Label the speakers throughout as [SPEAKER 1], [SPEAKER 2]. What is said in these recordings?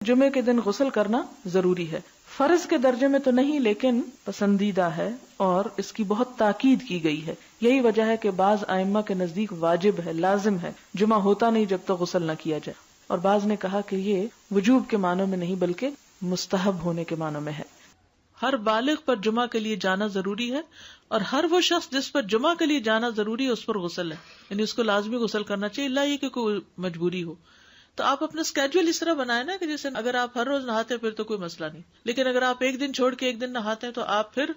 [SPEAKER 1] جمعے کے دن غسل کرنا ضروری ہے. فرض کے درجے میں تو نہیں لیکن پسندیدہ ہے اور اس کی بہت تاکید کی گئی ہے. یہی وجہ ہے کہ بعض ائمہ کے نزدیک واجب ہے، لازم ہے، جمعہ ہوتا نہیں جب تک غسل نہ کیا جائے. اور بعض نے کہا کہ یہ وجوب کے معنوں میں نہیں بلکہ مستحب ہونے کے معنوں میں ہے. ہر بالغ پر جمعہ کے لیے جانا ضروری ہے اور ہر وہ شخص جس پر جمعہ کے لیے جانا ضروری ہے اس پر غسل ہے، یعنی اس کو لازمی غسل کرنا چاہیے، الا یہ کہ کوئی مجبوری ہو. تو آپ اپنا اسکیجول اس طرح بنائیں نا کہ جیسے اگر آپ ہر روز نہاتے ہیں پھر تو کوئی مسئلہ نہیں، لیکن اگر آپ ایک دن چھوڑ کے ایک دن نہاتے ہیں تو آپ پھر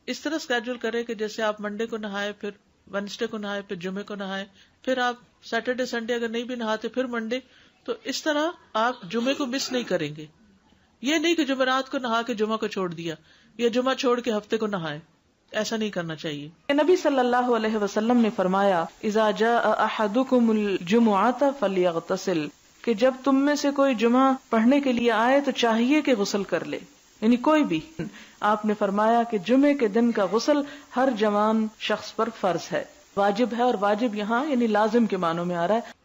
[SPEAKER 1] اس طرح اسکیجول کریں کہ جیسے آپ منڈے کو نہائے، پھر وینسڈے کو نہائے، پھر جمعے کو نہائے، پھر آپ سیٹرڈے سنڈے اگر نہیں بھی نہاتے پھر منڈے. تو اس طرح آپ جمعے کو مس نہیں کریں گے. یہ نہیں کہ جمعرات کو نہا کے جمعہ کو چھوڑ دیا یا جمعہ چھوڑ کے ہفتے کو نہائے، ایسا نہیں کرنا چاہیے. نبی صلی اللہ علیہ وسلم نے فرمایا اذا جاء احدکم الجمعۃ فلیغتسل، کہ جب تم میں سے کوئی جمعہ پڑھنے کے لیے آئے تو چاہیے کہ غسل کر لے، یعنی کوئی بھی. آپ نے فرمایا کہ جمعے کے دن کا غسل ہر جوان شخص پر فرض ہے، واجب ہے، اور واجب یہاں یعنی لازم کے معنوں میں آ رہا ہے.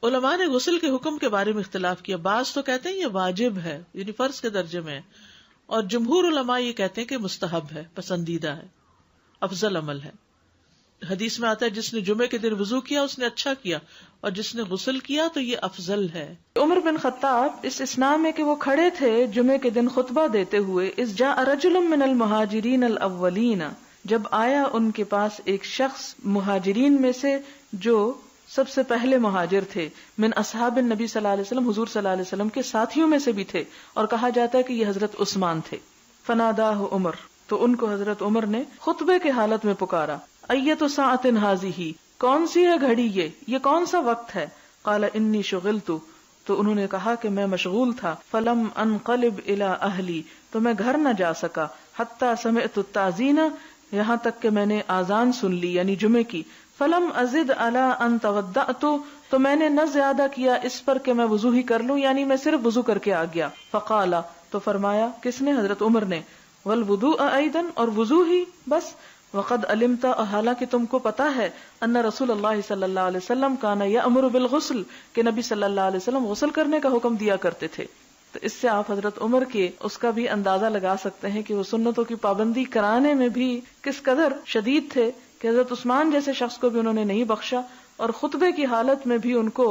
[SPEAKER 1] علماء نے غسل کے حکم کے بارے میں اختلاف کیا. بعض تو کہتے ہیں یہ واجب ہے یعنی فرض کے درجے میں ہے، اور جمہور علماء یہ کہتے ہیں کہ مستحب ہے، پسندیدہ ہے، افضل عمل ہے. حدیث میں آتا ہے جس نے جمعے کے دن وضو کیا اس نے اچھا کیا، اور جس نے غسل کیا تو یہ افضل ہے. عمر بن خطاب اس اسنا میں کہ وہ کھڑے تھے جمعے کے دن خطبہ دیتے ہوئے، اذ جاء رجل من المہاجرین الاولین، جب آیا ان کے پاس ایک شخص مہاجرین میں سے جو سب سے پہلے مہاجر تھے، من اصحاب النبی صلی اللہ علیہ وسلم، حضور صلی اللہ علیہ وسلم کے ساتھیوں میں سے بھی تھے، اور کہا جاتا ہے کہ یہ حضرت عثمان تھے. فناداہ عمر، تو ان کو حضرت عمر نے خطبے کے حالت میں پکارا، ایت ساعۃ ھذہ، کون سی ہے گھڑی یہ کون سا وقت ہے؟ قال انی شغلت، تو انہوں نے کہا کہ میں مشغول تھا. فلم انقلب الی اہلی، تو میں گھر نہ جا سکا. حتی سمعت التاذین، یہاں تک کہ میں نے آذان سن لی یعنی جمعے کی. فلم ازد علی ان توضأت، تو میں نے نہ زیادہ کیا اس پر کہ میں وضو ہی کر لوں، یعنی میں صرف وضو کر کے آ گیا. فقال، تو فرمایا کس نے؟ حضرت عمر نے. والوضوء ایضا، اور وضو ہی بس. وقد علمت، حالانکہ تم کو پتا ہے، ان رسول اللہ صلی اللہ علیہ وسلم کان یأمر بالغسل، کہ نبی صلی اللہ علیہ وسلم غسل کرنے کا حکم دیا کرتے تھے. تو اس سے آپ حضرت عمر کے اس کا بھی اندازہ لگا سکتے ہیں کہ وہ سنتوں کی پابندی کرانے میں بھی کس قدر شدید تھے، کہ حضرت عثمان جیسے شخص کو بھی انہوں نے نہیں بخشا، اور خطبے کی حالت میں بھی ان کو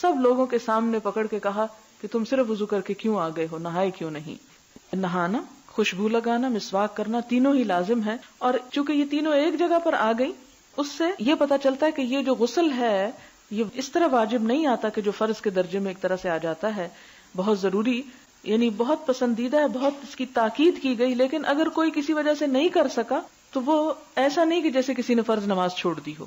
[SPEAKER 1] سب لوگوں کے سامنے پکڑ کے کہا کہ تم صرف وضو کر کے کیوں آ گئے ہو، نہائے کیوں نہیں؟ نہانا، خوشبو لگانا، مسواک کرنا، تینوں ہی لازم ہے. اور چونکہ یہ تینوں ایک جگہ پر آ گئی، اس سے یہ پتا چلتا ہے کہ یہ جو غسل ہے یہ اس طرح واجب نہیں آتا کہ جو فرض کے درجے میں ایک طرح سے آ جاتا ہے، بہت ضروری، یعنی بہت پسندیدہ ہے، بہت اس کی تاکید کی گئی. لیکن اگر کوئی کسی وجہ سے نہیں کر سکا تو وہ ایسا نہیں کہ جیسے کسی نے فرض نماز چھوڑ دی ہو.